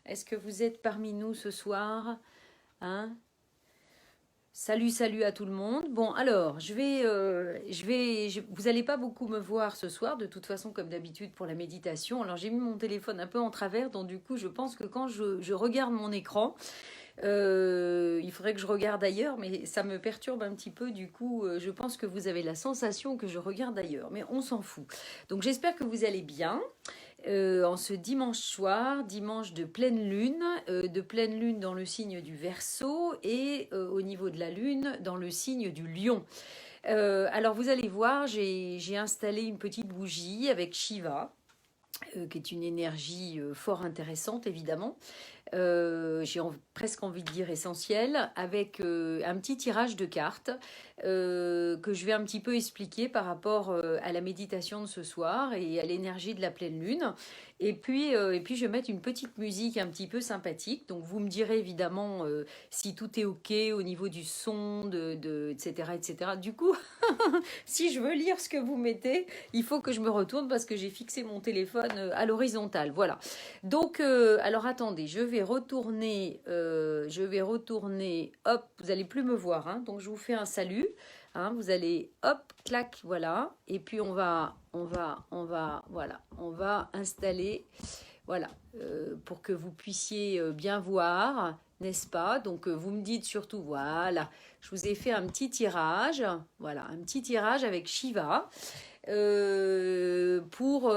Est-ce que vous êtes parmi nous ce soir? Hein? Salut, salut à tout le monde. Bon, alors, vous allez pas beaucoup me voir ce soir, de toute façon, comme d'habitude pour la méditation. Alors, j'ai mis mon téléphone un peu en travers, donc du coup, je pense que quand je regarde mon écran, il faudrait que je regarde ailleurs, mais ça me perturbe un petit peu. Du coup, je pense que vous avez la sensation que je regarde ailleurs, mais on s'en fout. Donc, j'espère que vous allez bien en ce dimanche soir, dimanche de pleine lune dans le signe du Verseau et au niveau de la lune dans le signe du Lion. Alors vous allez voir, j'ai installé une petite bougie avec Shiva, qui est une énergie fort intéressante évidemment. Presque envie de dire essentielle, avec un petit tirage de cartes que je vais un petit peu expliquer par rapport à la méditation de ce soir et à l'énergie de la pleine lune. Et puis, je vais mettre une petite musique un petit peu sympathique. Donc, vous me direz évidemment si tout est OK au niveau du son, etc., etc. Du coup, si je veux lire ce que vous mettez, il faut que je me retourne parce que j'ai fixé mon téléphone à l'horizontale. Voilà. Donc, alors attendez, je vais retourner, hop, vous allez plus me voir, hein, donc je vous fais un salut, hein, vous allez, hop, clac, voilà, et puis voilà, on va installer, voilà, pour que vous puissiez bien voir, n'est-ce pas? Donc, vous me dites surtout, voilà, je vous ai fait un petit tirage, voilà, un petit tirage avec Shiva pour,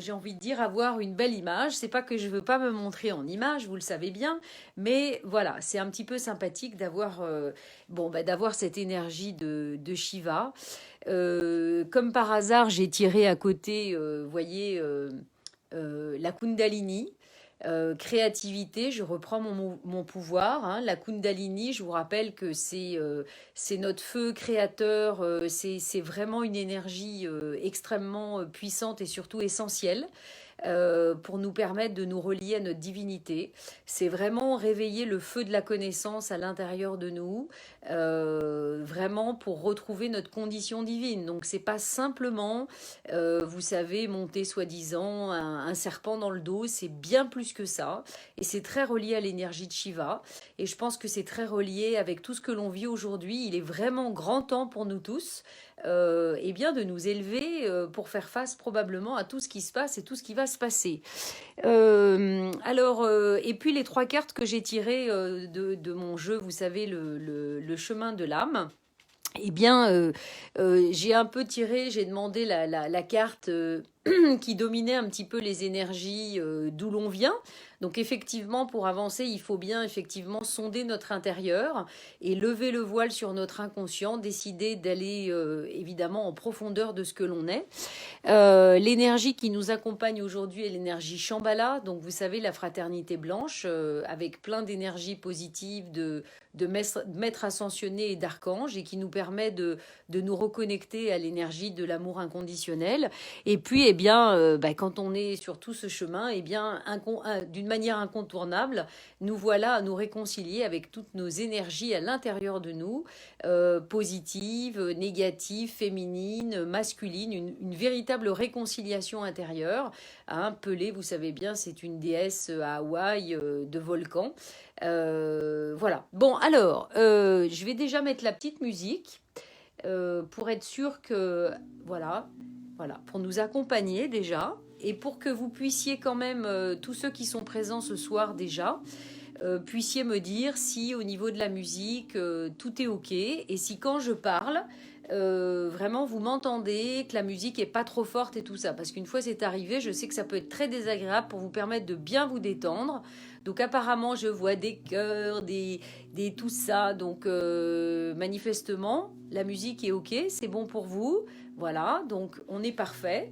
j'ai envie de dire, avoir une belle image. C'est pas que je veux pas me montrer en image, vous le savez bien, mais voilà, c'est un petit peu sympathique d'avoir d'avoir cette énergie de Shiva. Comme par hasard, j'ai tiré à côté, voyez, la Kundalini. Créativité, je reprends mon pouvoir, hein. La Kundalini, je vous rappelle que c'est notre feu créateur, c'est vraiment une énergie extrêmement puissante et surtout essentielle pour nous permettre de nous relier à notre divinité. C'est vraiment réveiller le feu de la connaissance à l'intérieur de nous, vraiment pour retrouver notre condition divine. Donc c'est pas simplement, vous savez, monter soi-disant un serpent dans le dos, c'est bien plus que ça. Et c'est très relié à l'énergie de Shiva. Et je pense que c'est très relié avec tout ce que l'on vit aujourd'hui. Il est vraiment grand temps pour nous tous eh bien de nous élever pour faire face probablement à tout ce qui se passe et tout ce qui va se passer. Et puis les trois cartes que j'ai tirées de mon jeu, vous savez, le chemin de l'âme. Eh bien, j'ai un peu tiré, j'ai demandé la carte qui dominait un petit peu les énergies d'où l'on vient. Donc effectivement, pour avancer, il faut bien effectivement sonder notre intérieur et lever le voile sur notre inconscient, décider d'aller évidemment en profondeur de ce que l'on est. L'énergie qui nous accompagne aujourd'hui est l'énergie Shambhala, donc vous savez la fraternité blanche, avec plein d'énergie positive, de maîtres ascensionnés et d'archanges, et qui nous permet de nous reconnecter à l'énergie de l'amour inconditionnel. Et puis, eh bien, quand on est sur tout ce chemin, eh bien, d'une manière incontournable, nous voilà à nous réconcilier avec toutes nos énergies à l'intérieur de nous, positives, négatives, féminines, masculines, une véritable réconciliation intérieure. Hein, Pelé, vous savez bien, c'est une déesse à Hawaï de volcan. Voilà. Bon, alors, je vais déjà mettre la petite musique pour être sûr que, voilà, voilà, pour nous accompagner déjà et pour que vous puissiez quand même, tous ceux qui sont présents ce soir déjà, puissiez me dire si au niveau de la musique, tout est OK et si quand je parle, vraiment vous m'entendez, que la musique est pas trop forte et tout ça. Parce qu'une fois c'est arrivé, je sais que ça peut être très désagréable pour vous permettre de bien vous détendre. Donc apparemment je vois des chœurs, des tout ça. Donc manifestement la musique est OK, c'est bon pour vous. Voilà, donc on est parfait.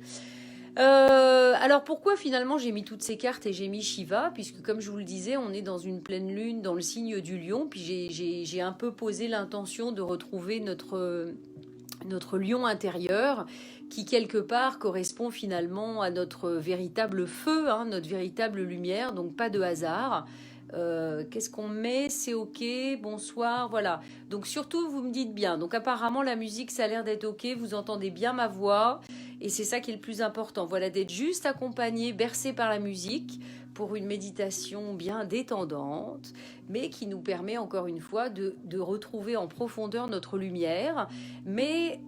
Alors pourquoi finalement j'ai mis toutes ces cartes et j'ai mis Shiva, puisque comme je vous le disais, on est dans une pleine lune dans le signe du lion, puis j'ai un peu posé l'intention de retrouver notre lion intérieur qui quelque part correspond finalement à notre véritable feu, hein, notre véritable lumière, donc pas de hasard. Qu'est-ce qu'on met? C'est OK, bonsoir, voilà. Donc surtout, vous me dites bien. Donc apparemment, la musique, ça a l'air d'être OK, vous entendez bien ma voix, et c'est ça qui est le plus important. Voilà, d'être juste accompagné, bercé par la musique, pour une méditation bien détendante, mais qui nous permet encore une fois de retrouver en profondeur notre lumière, mais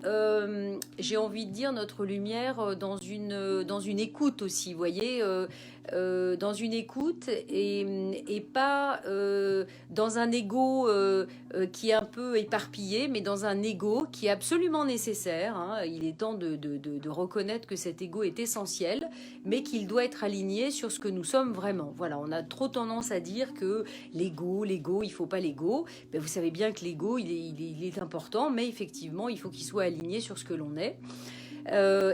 j'ai envie de dire notre lumière dans une écoute aussi, vous voyez, dans une écoute et pas dans un ego qui est un peu éparpillé, mais dans un ego qui est absolument nécessaire, hein. Il est temps de reconnaître que cet ego est essentiel, mais qu'il doit être aligné sur ce que nous sommes vraiment. Voilà, on a trop tendance à dire que l'ego, il faut pas l'ego. Ben, vous savez bien que l'ego, il est important, mais effectivement, il faut qu'il soit aligné sur ce que l'on est.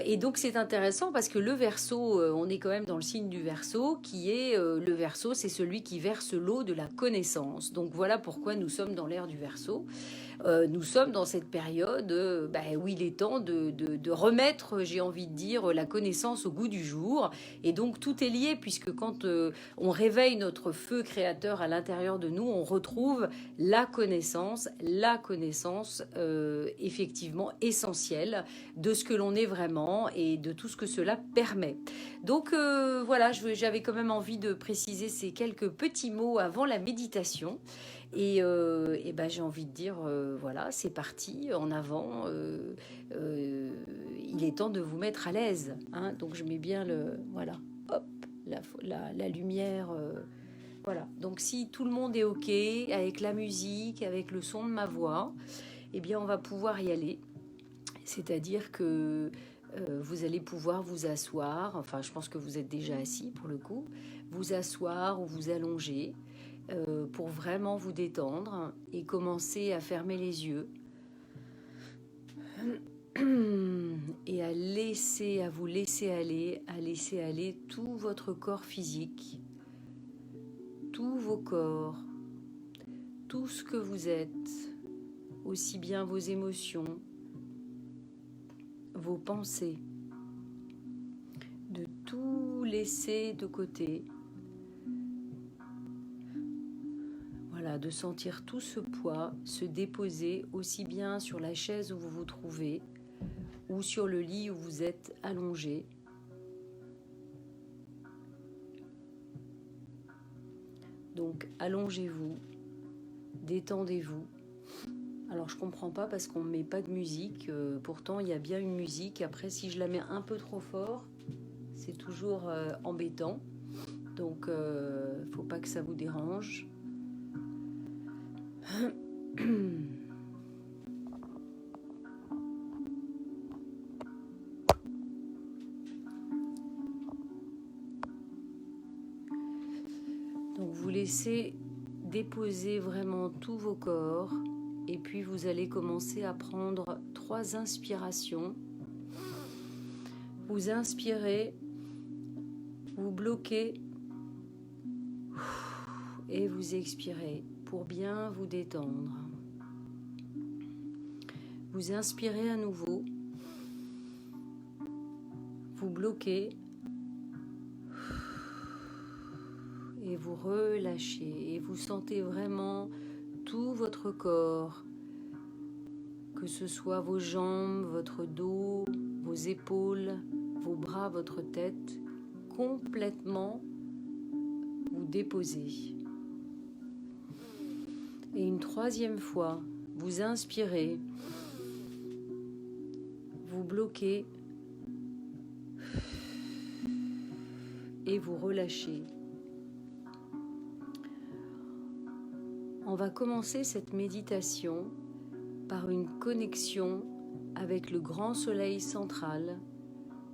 Et donc c'est intéressant parce que le Verseau, on est quand même dans le signe du Verseau, qui est le Verseau, c'est celui qui verse l'eau de la connaissance. Donc voilà pourquoi nous sommes dans l'ère du Verseau. Nous sommes dans cette période où il est temps de remettre, j'ai envie de dire, la connaissance au goût du jour. Et donc tout est lié, puisque quand on réveille notre feu créateur à l'intérieur de nous, on retrouve la connaissance effectivement essentielle de ce que l'on est vraiment et de tout ce que cela permet. Donc voilà, j'avais quand même envie de préciser ces quelques petits mots avant la méditation. Et ben, j'ai envie de dire, voilà, c'est parti, en avant. Il est temps de vous mettre à l'aise. Hein, donc je mets bien voilà, hop, la lumière. Voilà. Donc si tout le monde est OK avec la musique, avec le son de ma voix, eh bien on va pouvoir y aller. C'est-à-dire que vous allez pouvoir vous asseoir, enfin je pense que vous êtes déjà assis pour le coup, vous asseoir ou vous allonger pour vraiment vous détendre et commencer à fermer les yeux et à vous laisser aller tout votre corps physique, tous vos corps, tout ce que vous êtes, aussi bien vos émotions, vos pensées, de tout laisser de côté. Voilà, de sentir tout ce poids se déposer aussi bien sur la chaise où vous vous trouvez ou sur le lit où vous êtes allongé. Donc allongez-vous, détendez-vous. Alors je comprends pas parce qu'on ne met pas de musique, pourtant il y a bien une musique. Après si je la mets un peu trop fort, c'est toujours embêtant. Donc faut pas que ça vous dérange. Donc vous laissez déposer vraiment tous vos corps et puis vous allez commencer à prendre 3 inspirations. Vous inspirez, vous bloquez et vous expirez pour bien vous détendre. Vous inspirez à nouveau, vous bloquez et vous relâchez et vous sentez vraiment tout votre corps, que ce soit vos jambes, votre dos, vos épaules, vos bras, votre tête, complètement vous déposer. Et une 3e fois, vous inspirez, vous bloquez et vous relâchez. On va commencer cette méditation par une connexion avec le grand soleil central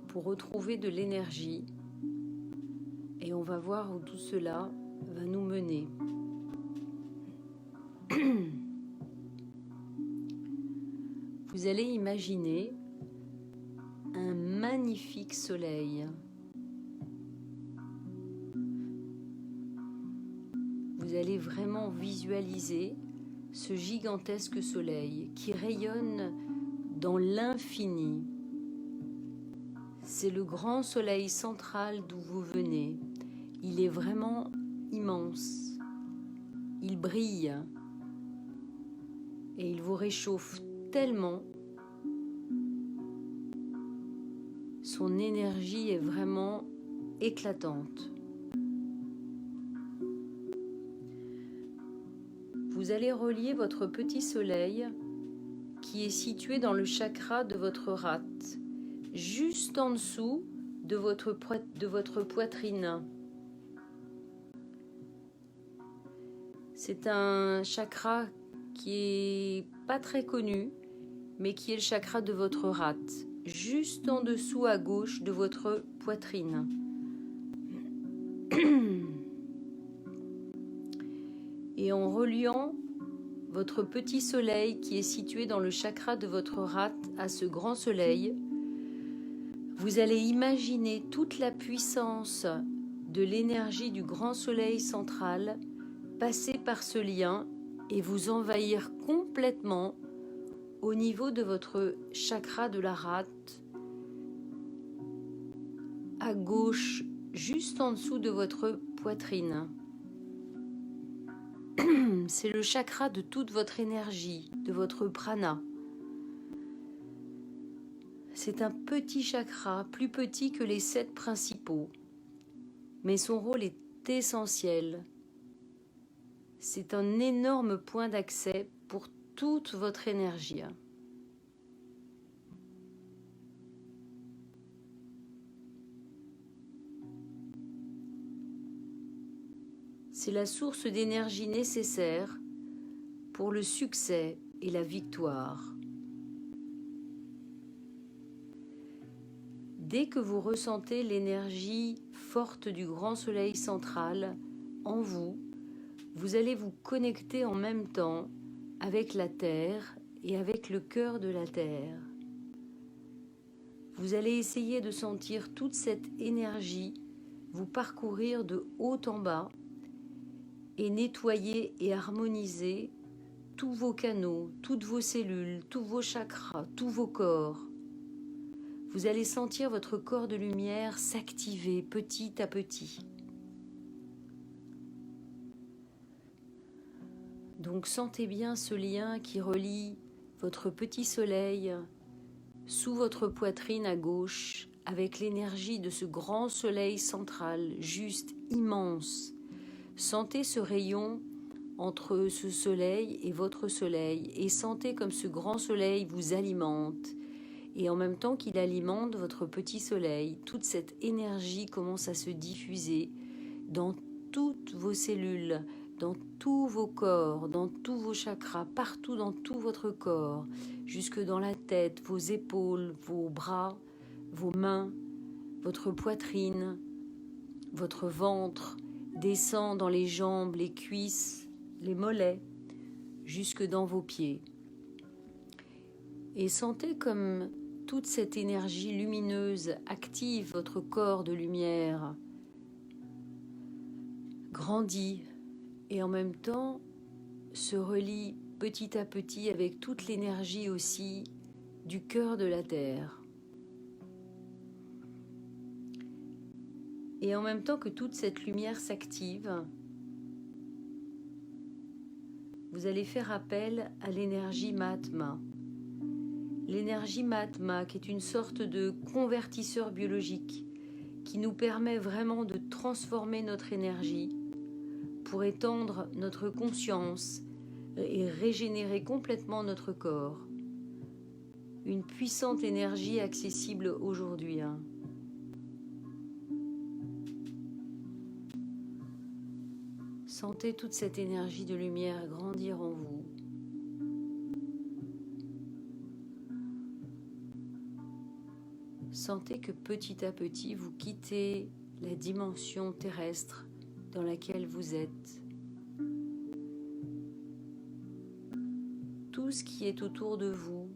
pour retrouver de l'énergie et on va voir où tout cela va nous mener. Vous allez imaginer un magnifique soleil. Vous allez vraiment visualiser ce gigantesque soleil qui rayonne dans l'infini. C'est le grand soleil central d'où vous venez. Il est vraiment immense. Il brille et il vous réchauffe tellement. Son énergie est vraiment éclatante. vous allez relier votre petit soleil qui est situé dans le chakra de votre rate, juste en dessous de votre poitrine. C'est un chakra qui est pas très connu, mais qui est le chakra de votre rate, juste en dessous à gauche de votre poitrine. Et en reliant votre petit soleil qui est situé dans le chakra de votre rate à ce grand soleil, vous allez imaginer toute la puissance de l'énergie du grand soleil central passer par ce lien et vous envahir complètement au niveau de votre chakra de la rate, à gauche, juste en dessous de votre poitrine. C'est le chakra de toute votre énergie, de votre prana. C'est un petit chakra, plus petit que les 7 principaux, mais son rôle est essentiel. C'est un énorme point d'accès pour toute votre énergie. C'est la source d'énergie nécessaire pour le succès et la victoire. Dès que vous ressentez l'énergie forte du grand soleil central en vous, vous allez vous connecter en même temps avec la Terre et avec le cœur de la Terre. Vous allez essayer de sentir toute cette énergie vous parcourir de haut en bas et nettoyer et harmoniser tous vos canaux, toutes vos cellules, tous vos chakras, tous vos corps. Vous allez sentir votre corps de lumière s'activer petit à petit. Donc sentez bien ce lien qui relie votre petit soleil sous votre poitrine à gauche avec l'énergie de ce grand soleil central, juste immense. Sentez ce rayon entre ce soleil et votre soleil et sentez comme ce grand soleil vous alimente. Et en même temps qu'il alimente votre petit soleil, toute cette énergie commence à se diffuser dans toutes vos cellules, dans tous vos corps, dans tous vos chakras, partout dans tout votre corps, jusque dans la tête, vos épaules, vos bras, vos mains, votre poitrine, votre ventre, descend dans les jambes, les cuisses, les mollets, jusque dans vos pieds. Et sentez comme toute cette énergie lumineuse active votre corps de lumière, grandit et en même temps se relie petit à petit avec toute l'énergie aussi du cœur de la Terre. Et en même temps que toute cette lumière s'active, vous allez faire appel à l'énergie Mahatma. L'énergie Mahatma, qui est une sorte de convertisseur biologique, qui nous permet vraiment de transformer notre énergie pour étendre notre conscience et régénérer complètement notre corps. Une puissante énergie accessible aujourd'hui. Sentez toute cette énergie de lumière grandir en vous. Sentez que petit à petit, vous quittez la dimension terrestre dans laquelle vous êtes. Tout ce qui est autour de vous,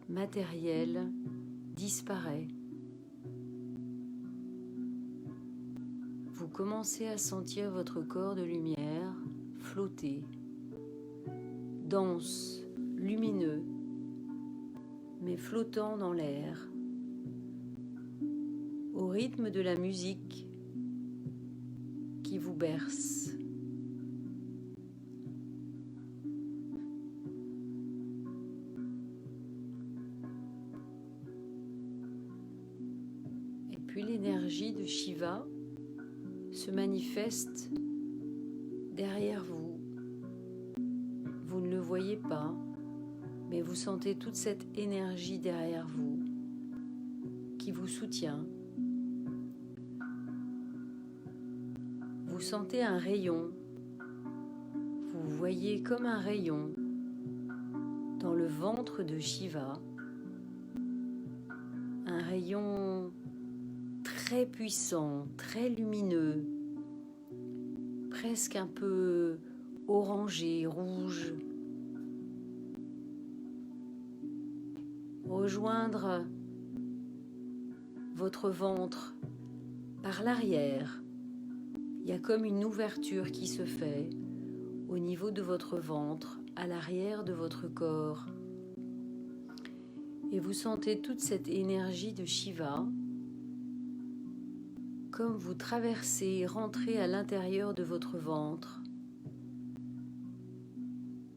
matériel, disparaît. Vous commencez à sentir votre corps de lumière flotter, dense, lumineux, mais flottant dans l'air, au rythme de la musique qui vous berce. Et puis l'énergie de Shiva se manifeste derrière vous, voyez pas, mais vous sentez toute cette énergie derrière vous qui vous soutient. Vous sentez un rayon, vous voyez comme un rayon dans le ventre de Shiva, un rayon très puissant, très lumineux, presque un peu orangé, rouge. Rejoindre votre ventre par l'arrière. Il y a comme une ouverture qui se fait au niveau de votre ventre, à l'arrière de votre corps. Et vous sentez toute cette énergie de Shiva comme vous traversez, rentrez à l'intérieur de votre ventre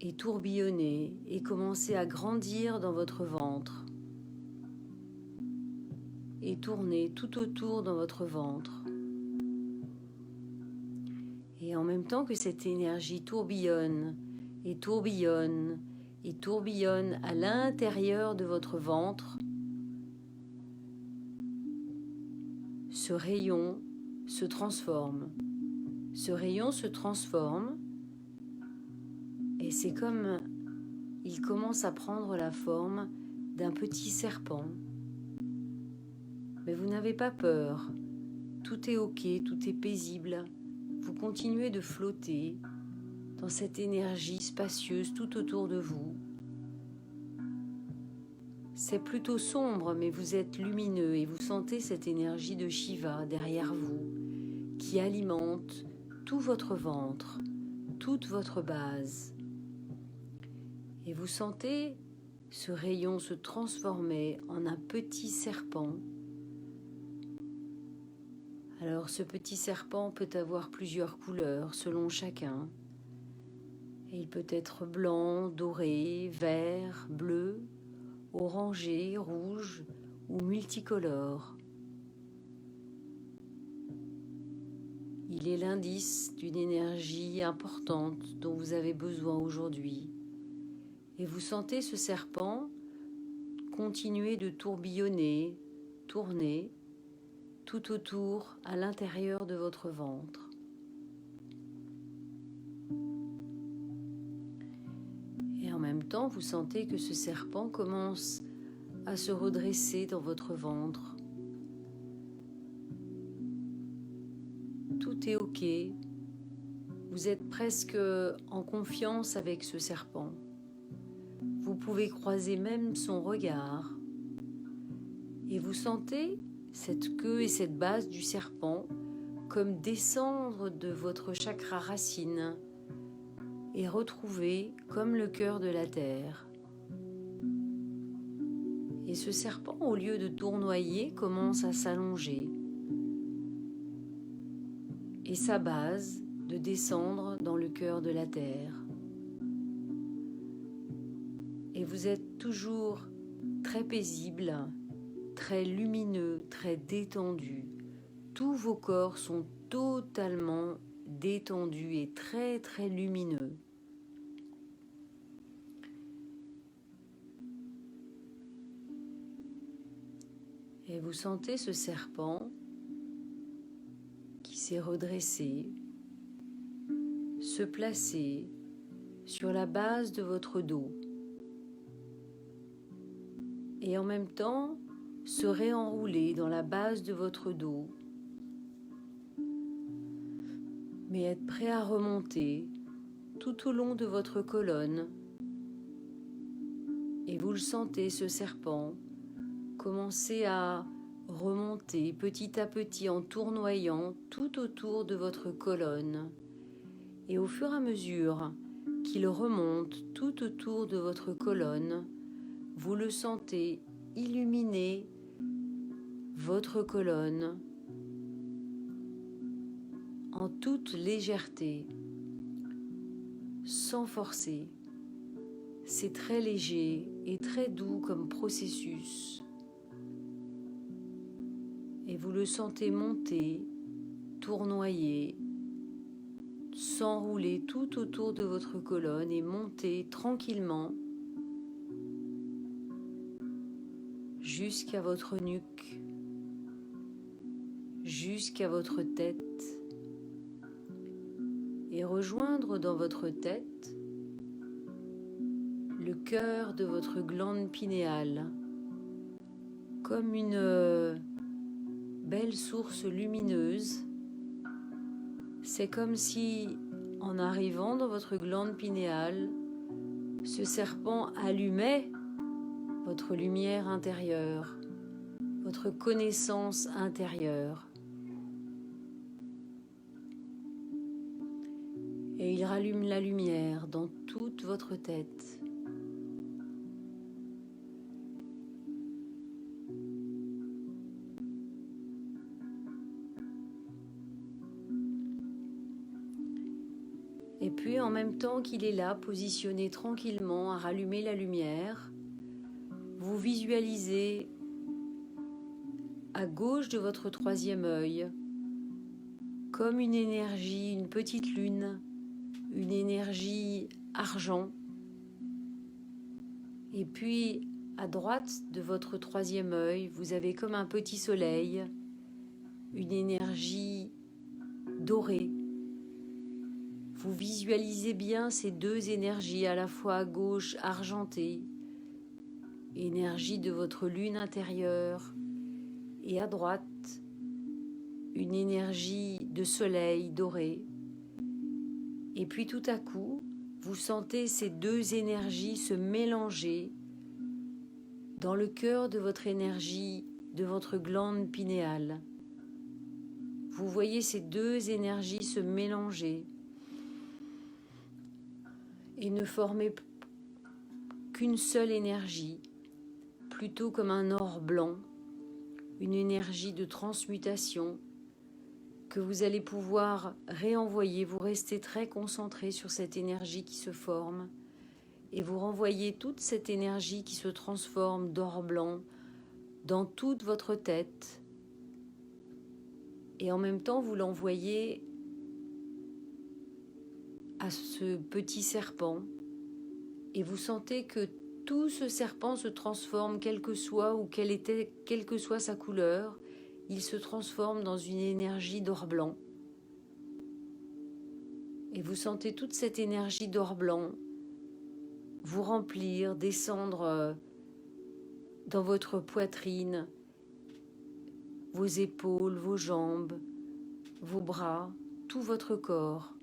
et tourbillonnez et commencez à grandir dans votre ventre et tournez tout autour dans votre ventre. Et en même temps que cette énergie tourbillonne et tourbillonne et tourbillonne à l'intérieur de votre ventre, ce rayon se transforme. Ce rayon se transforme et c'est comme il commence à prendre la forme d'un petit serpent. Mais vous n'avez pas peur. Tout est ok, tout est paisible. Vous continuez de flotter dans cette énergie spacieuse tout autour de vous. C'est plutôt sombre, mais vous êtes lumineux et vous sentez cette énergie de Shiva derrière vous qui alimente tout votre ventre, toute votre base. Et vous sentez ce rayon se transformer en un petit serpent. Alors ce petit serpent peut avoir plusieurs couleurs selon chacun. Et il peut être blanc, doré, vert, bleu, orangé, rouge ou multicolore. Il est l'indice d'une énergie importante dont vous avez besoin aujourd'hui. Et vous sentez ce serpent continuer de tourbillonner, tourner, tout autour, à l'intérieur de votre ventre. Et en même temps, vous sentez que ce serpent commence à se redresser dans votre ventre. Tout est ok. Vous êtes presque en confiance avec ce serpent. Vous pouvez croiser même son regard. Et vous sentez cette queue et cette base du serpent comme descendre de votre chakra racine et retrouver comme le cœur de la terre. Et ce serpent, au lieu de tournoyer, commence à s'allonger. Et sa base de descendre dans le cœur de la terre. Et vous êtes toujours très paisible, très lumineux, très détendu. Tous vos corps sont totalement détendus et très très lumineux. Et vous sentez ce serpent qui s'est redressé, se placer sur la base de votre dos. Et en même temps, se réenrouler dans la base de votre dos, mais être prêt à remonter tout au long de votre colonne. Et vous le sentez, ce serpent, commencer à remonter petit à petit en tournoyant tout autour de votre colonne. Et au fur et à mesure qu'il remonte tout autour de votre colonne, vous le sentez illuminer votre colonne en toute légèreté, sans forcer. C'est très léger et très doux comme processus. Et vous le sentez monter, tournoyer, s'enrouler tout autour de votre colonne et monter tranquillement jusqu'à votre nuque, jusqu'à votre tête, et rejoindre dans votre tête le cœur de votre glande pinéale, comme une belle source lumineuse. C'est comme si, en arrivant dans votre glande pinéale, ce serpent allumait votre lumière intérieure, votre connaissance intérieure. Et il rallume la lumière dans toute votre tête. Et puis en même temps qu'il est là, positionné tranquillement à rallumer la lumière, vous visualisez à gauche de votre troisième œil comme une énergie, une petite lune, une énergie argent. Et puis à droite de votre troisième œil, vous avez comme un petit soleil, une énergie dorée. Vous visualisez bien ces deux énergies, à la fois à gauche argentée, énergie de votre lune intérieure, et à droite, une énergie de soleil doré. Et puis tout à coup, vous sentez ces deux énergies se mélanger dans le cœur de votre énergie, de votre glande pinéale. Vous voyez ces deux énergies se mélanger et ne former qu'une seule énergie, plutôt comme un or blanc, une énergie de transmutation que vous allez pouvoir réenvoyer. Vous restez très concentré sur cette énergie qui se forme et vous renvoyez toute cette énergie qui se transforme d'or blanc dans toute votre tête. Et en même temps, vous l'envoyez à ce petit serpent et vous sentez que tout ce serpent se transforme, quelle que soit sa couleur, il se transforme dans une énergie d'or blanc. Et vous sentez toute cette énergie d'or blanc vous remplir, descendre dans votre poitrine, vos épaules, vos jambes, vos bras, tout votre corps.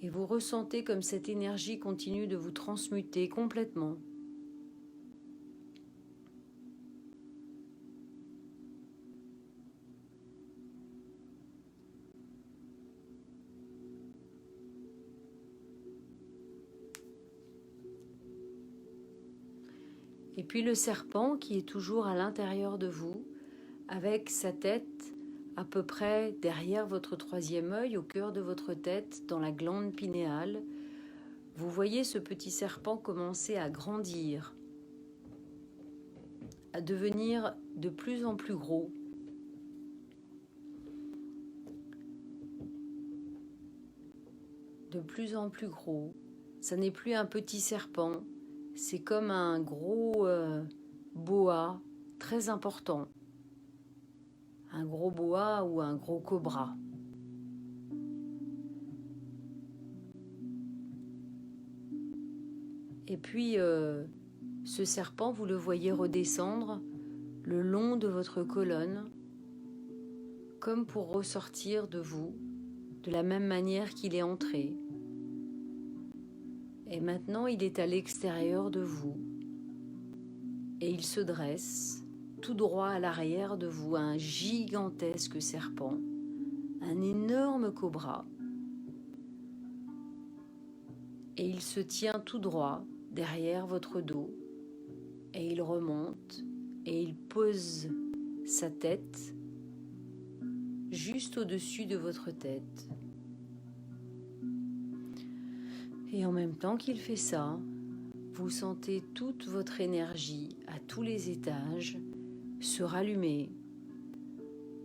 Et vous ressentez comme cette énergie continue de vous transmuter complètement. Et puis le serpent qui est toujours à l'intérieur de vous, avec sa tête à peu près derrière votre troisième œil, au cœur de votre tête, dans la glande pinéale, vous voyez ce petit serpent commencer à grandir, à devenir de plus en plus gros. De plus en plus gros. Ça n'est plus un petit serpent, c'est comme un gros boa très important. Un gros boa ou un gros cobra. Et puis, ce serpent, vous le voyez redescendre le long de votre colonne, comme pour ressortir de vous, de la même manière qu'il est entré. Et maintenant, il est à l'extérieur de vous, et il se dresse tout droit à l'arrière de vous, un gigantesque serpent, un énorme cobra. Et il se tient tout droit derrière votre dos, et il remonte, et il pose sa tête juste au-dessus de votre tête. Et en même temps qu'il fait ça, vous sentez toute votre énergie à tous les étages se rallumer,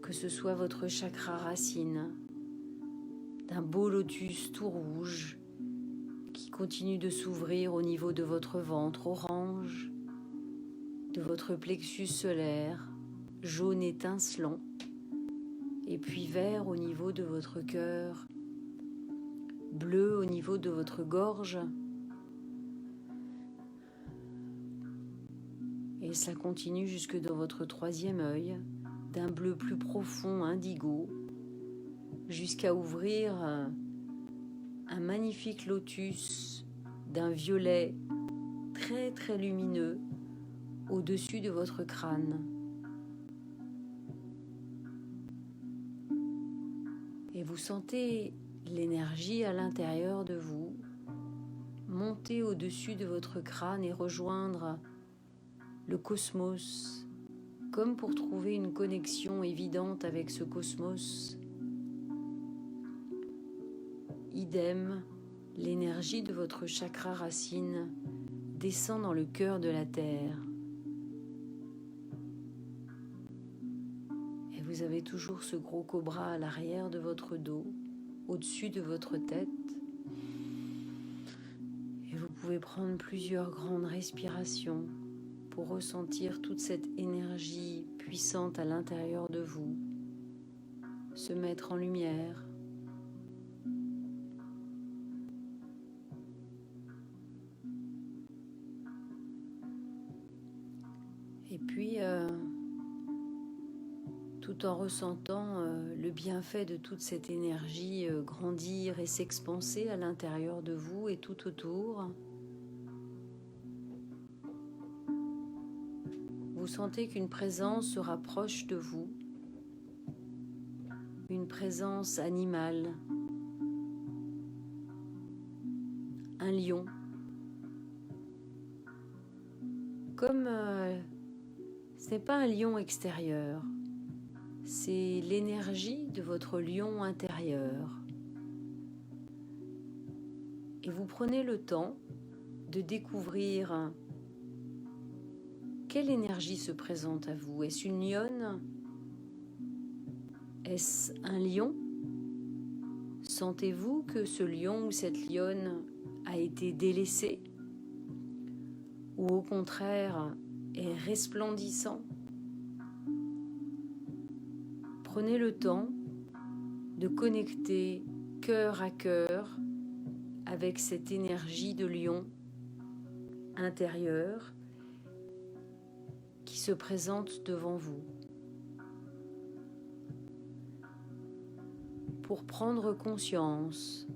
que ce soit votre chakra racine, d'un beau lotus tout rouge qui continue de s'ouvrir au niveau de votre ventre orange, de votre plexus solaire, jaune étincelant, et puis vert au niveau de votre cœur, bleu au niveau de votre gorge, et ça continue jusque dans votre troisième œil, d'un bleu plus profond indigo, jusqu'à ouvrir un magnifique lotus d'un violet très très lumineux au-dessus de votre crâne. Et vous sentez l'énergie à l'intérieur de vous monter au-dessus de votre crâne et rejoindre le cosmos, comme pour trouver une connexion évidente avec ce cosmos. Idem, l'énergie de votre chakra racine descend dans le cœur de la terre. Et vous avez toujours ce gros cobra à l'arrière de votre dos, au-dessus de votre tête. Et vous pouvez prendre plusieurs grandes respirations pour ressentir toute cette énergie puissante à l'intérieur de vous se mettre en lumière. Et puis, tout en ressentant le bienfait de toute cette énergie grandir et s'expanser à l'intérieur de vous et tout autour, vous sentez qu'une présence se rapproche de vous, une présence animale, un lion, comme ce n'est pas un lion extérieur, c'est l'énergie de votre lion intérieur. Et vous prenez le temps de découvrir quelle énergie se présente à vous. Est-ce une lionne? Est-ce un lion? Sentez-vous que ce lion ou cette lionne a été délaissé? Ou au contraire est resplendissant? Prenez le temps de connecter cœur à cœur avec cette énergie de lion intérieur qui se présente devant vous. Pour prendre conscience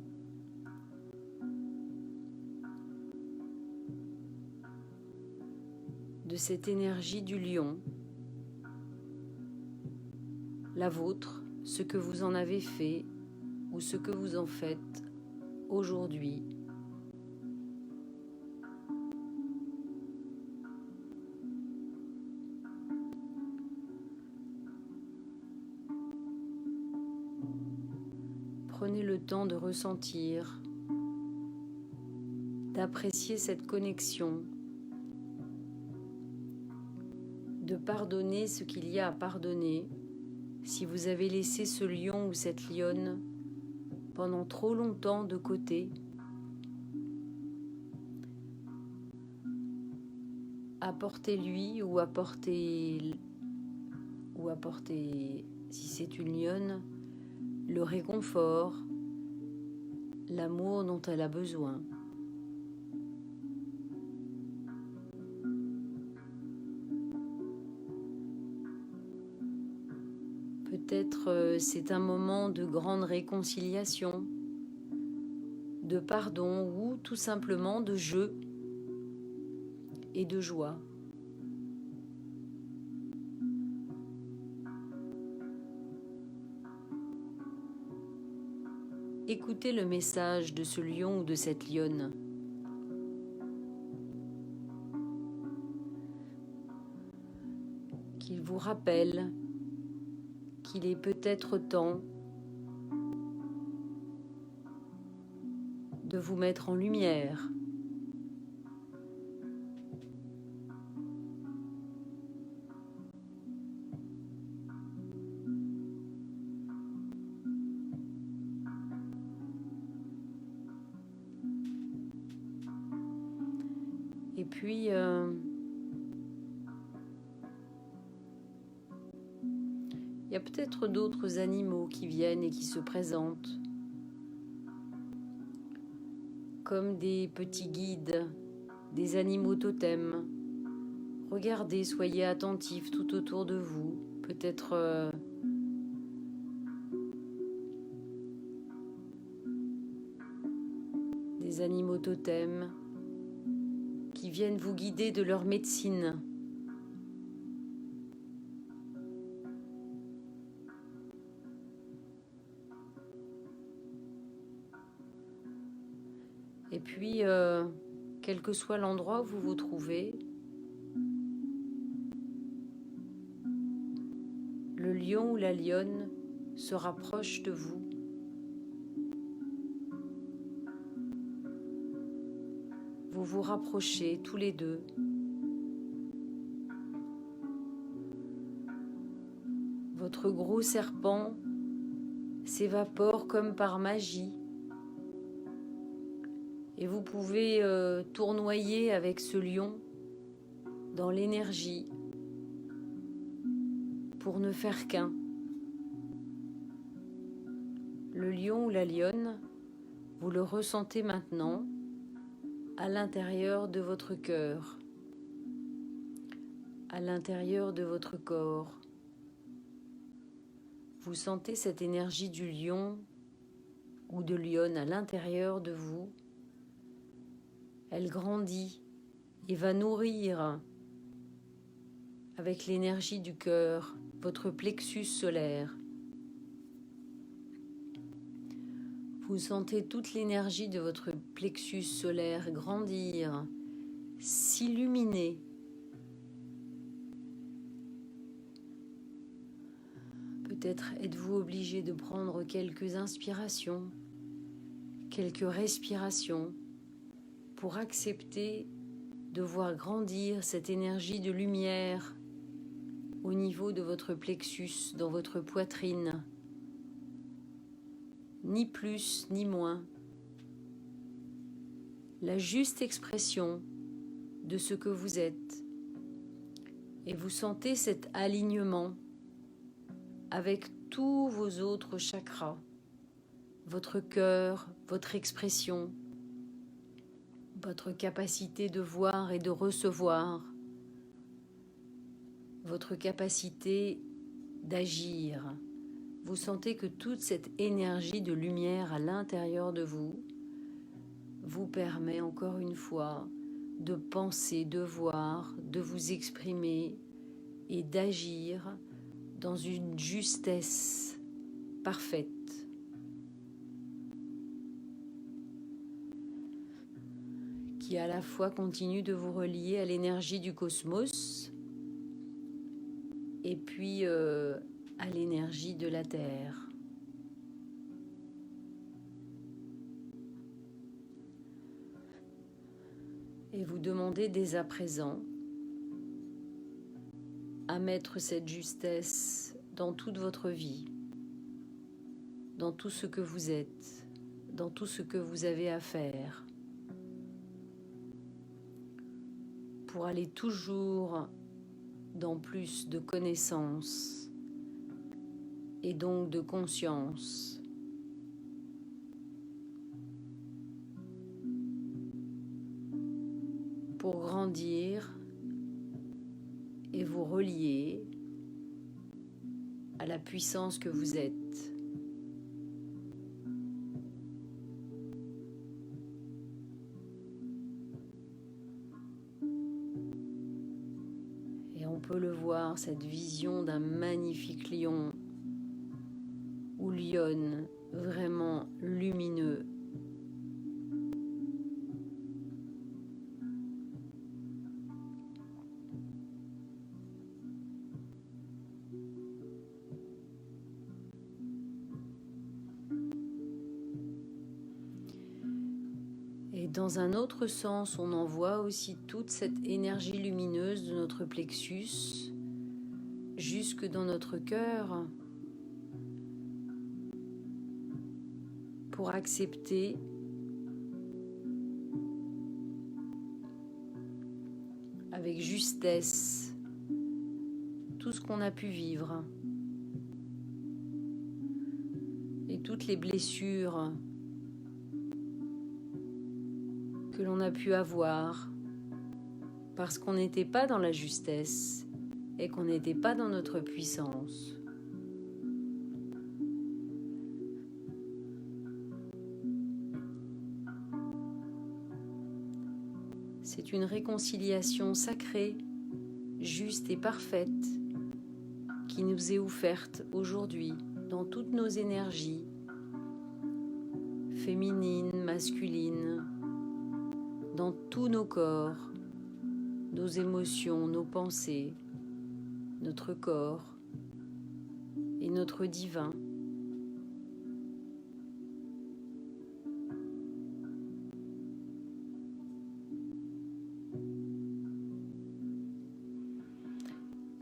de cette énergie du lion, la vôtre, ce que vous en avez fait ou ce que vous en faites aujourd'hui. Prenez le temps de ressentir, d'apprécier cette connexion, de pardonner ce qu'il y a à pardonner si vous avez laissé ce lion ou cette lionne pendant trop longtemps de côté. Apportez-lui ou apportez, si c'est une lionne, le réconfort, l'amour dont elle a besoin. Peut-être c'est un moment de grande réconciliation, de pardon ou tout simplement de jeu et de joie. Écoutez le message de ce lion ou de cette lionne. Qu'il vous rappelle qu'il est peut-être temps de vous mettre en lumière. Et puis, il y a peut-être d'autres animaux qui viennent et qui se présentent, comme des petits guides, des animaux totems. Regardez, soyez attentifs tout autour de vous. Peut-être des animaux totems qui viennent vous guider de leur médecine. Et puis, quel que soit l'endroit où vous vous trouvez, le lion ou la lionne se rapproche de vous. Vous vous rapprochez tous les deux. Votre gros serpent s'évapore comme par magie. Et vous pouvez tournoyer avec ce lion dans l'énergie pour ne faire qu'un. Le lion ou la lionne, vous le ressentez maintenant à l'intérieur de votre cœur, à l'intérieur de votre corps. Vous sentez cette énergie du lion ou de lionne à l'intérieur de vous. Elle grandit et va nourrir avec l'énergie du cœur votre plexus solaire. Vous sentez toute l'énergie de votre plexus solaire grandir, s'illuminer. Peut-être êtes-vous obligé de prendre quelques inspirations, quelques respirations pour accepter de voir grandir cette énergie de lumière au niveau de votre plexus, dans votre poitrine. Ni plus ni moins. La juste expression de ce que vous êtes. Et vous sentez cet alignement avec tous vos autres chakras, votre cœur, votre expression, votre capacité de voir et de recevoir, votre capacité d'agir. Vous sentez que toute cette énergie de lumière à l'intérieur de vous vous permet encore une fois de penser, de voir, de vous exprimer et d'agir dans une justesse parfaite. Qui à la fois continue de vous relier à l'énergie du cosmos et puis à l'énergie de la Terre. Et vous demandez dès à présent à mettre cette justesse dans toute votre vie, dans tout ce que vous êtes, dans tout ce que vous avez à faire, pour aller toujours dans plus de connaissances et donc de conscience. Pour grandir et vous relier à la puissance que vous êtes. Et on peut le voir, cette vision d'un magnifique lion ou lionne vraiment lumineux. Et dans un autre sens, on envoie aussi toute cette énergie lumineuse de notre plexus jusque dans notre cœur pour accepter avec justesse tout ce qu'on a pu vivre et toutes les blessures que l'on a pu avoir parce qu'on n'était pas dans la justesse et qu'on n'était pas dans notre puissance. C'est une réconciliation sacrée, juste et parfaite, qui nous est offerte aujourd'hui dans toutes nos énergies, féminines, masculines, dans tous nos corps, nos émotions, nos pensées, notre corps et notre divin.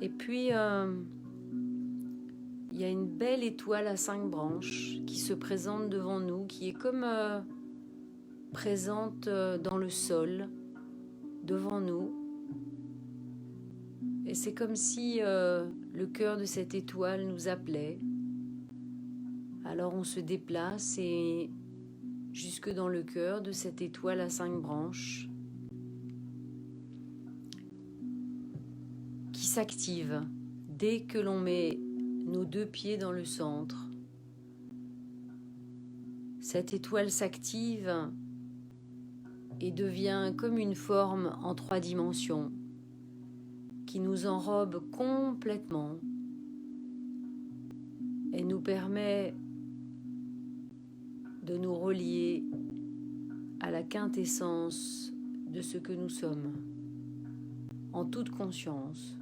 Et puis, il y a une belle étoile à 5 branches qui se présente devant nous, qui est comme présente dans le sol, devant nous. Et c'est comme si le cœur de cette étoile nous appelait. Alors on se déplace et jusque dans le cœur de cette étoile à 5 branches qui s'active dès que l'on met nos 2 pieds dans le centre. Cette étoile s'active et devient comme une forme en 3 dimensions qui nous enrobe complètement et nous permet de nous relier à la quintessence de ce que nous sommes, en toute conscience.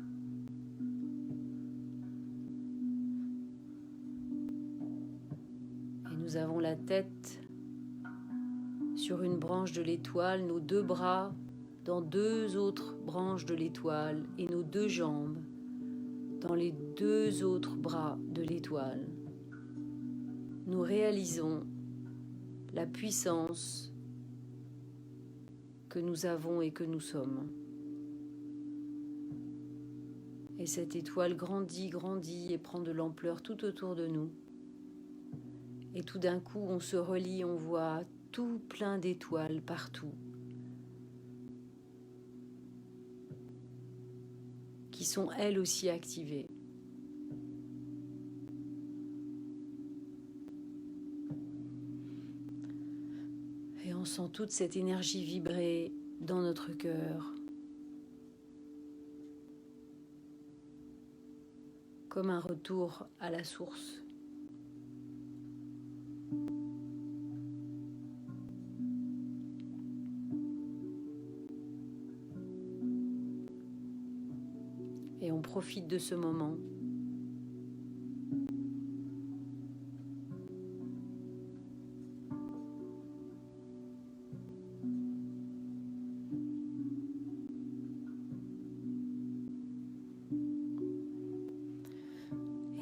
Et nous avons la tête sur une branche de l'étoile, nos 2 bras dans 2 autres branches de l'étoile et nos 2 jambes dans les 2 autres bras de l'étoile. Nous réalisons la puissance que nous avons et que nous sommes. Et cette étoile grandit et prend de l'ampleur tout autour de nous. Et tout d'un coup, on se relie, on voit tout plein d'étoiles partout, qui sont elles aussi activées. Et on sent toute cette énergie vibrer dans notre cœur, comme un retour à la source. Et on profite de ce moment.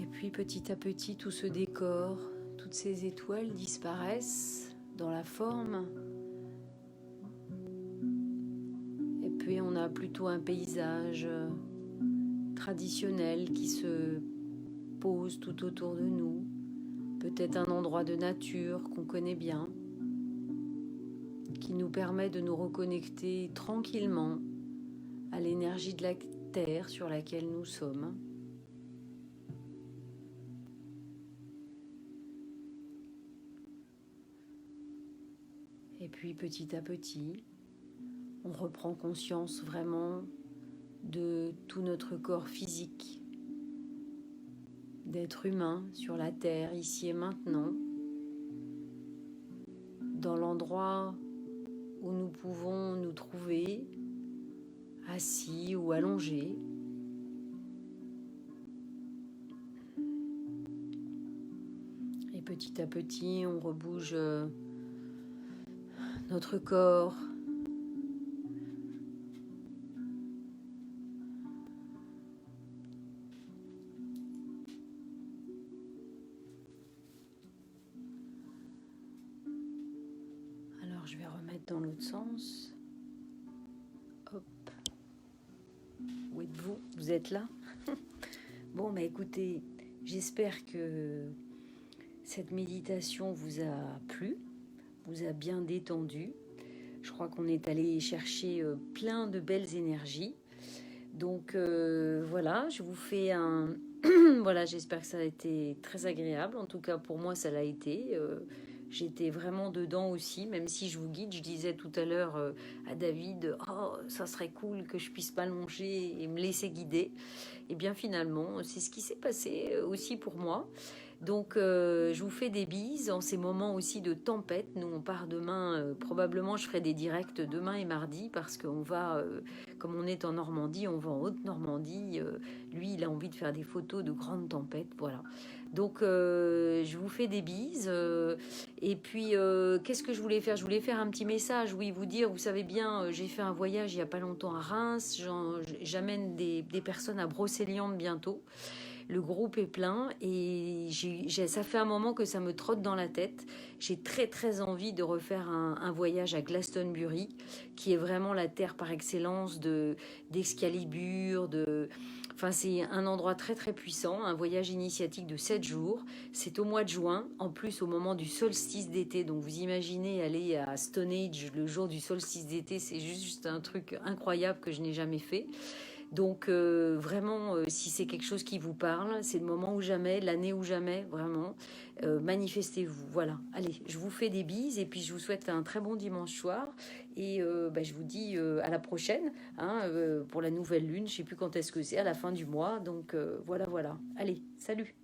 Et puis petit à petit, tout ce décor, toutes ces étoiles disparaissent dans la forme. Et puis on a plutôt un paysage traditionnel qui se pose tout autour de nous, peut-être un endroit de nature qu'on connaît bien, qui nous permet de nous reconnecter tranquillement à l'énergie de la terre sur laquelle nous sommes. Et puis petit à petit, on reprend conscience vraiment de tout notre corps physique, d'être humain sur la terre, ici et maintenant, dans l'endroit où nous pouvons nous trouver, assis ou allongés. Et petit à petit, on rebouge notre corps. Alors je vais remettre dans l'autre sens. Hop. Vous êtes là? Bon, bah écoutez, j'espère que cette méditation vous a plu, vous a bien détendu. Je crois qu'on est allé chercher plein de belles énergies. Donc voilà, je vous fais un... voilà, j'espère que ça a été très agréable. En tout cas, pour moi, ça l'a été. J'étais vraiment dedans aussi, même si je vous guide. Je disais tout à l'heure à David, oh, ça serait cool que je puisse m'allonger et me laisser guider. Et bien finalement, c'est ce qui s'est passé aussi pour moi. Donc, je vous fais des bises en ces moments aussi de tempête. Nous, on part demain. Probablement, je ferai des directs demain et mardi parce qu'on va, comme on est en Normandie, on va en Haute-Normandie. Lui, il a envie de faire des photos de grandes tempêtes. Voilà. Donc, je vous fais des bises. Et puis, qu'est-ce que je voulais faire? Je voulais faire un petit message, oui, vous dire, vous savez bien, j'ai fait un voyage il n'y a pas longtemps à Reims. J'amène des personnes à Brocéliande bientôt. Le groupe est plein et ça fait un moment que ça me trotte dans la tête. J'ai très très envie de refaire un voyage à Glastonbury, qui est vraiment la terre par excellence d'Excalibur, Enfin, c'est un endroit très très puissant, un voyage initiatique de 7 jours. C'est au mois de juin, en plus au moment du solstice d'été. Donc vous imaginez aller à Stonehenge le jour du solstice d'été, c'est juste un truc incroyable que je n'ai jamais fait. Donc vraiment, si c'est quelque chose qui vous parle, c'est le moment ou jamais, l'année ou jamais, vraiment, manifestez-vous. Voilà, allez, je vous fais des bises et puis je vous souhaite un très bon dimanche soir. Et je vous dis à la prochaine hein, pour la nouvelle lune. Je ne sais plus quand est-ce que c'est, à la fin du mois. Donc voilà, voilà. Allez, salut!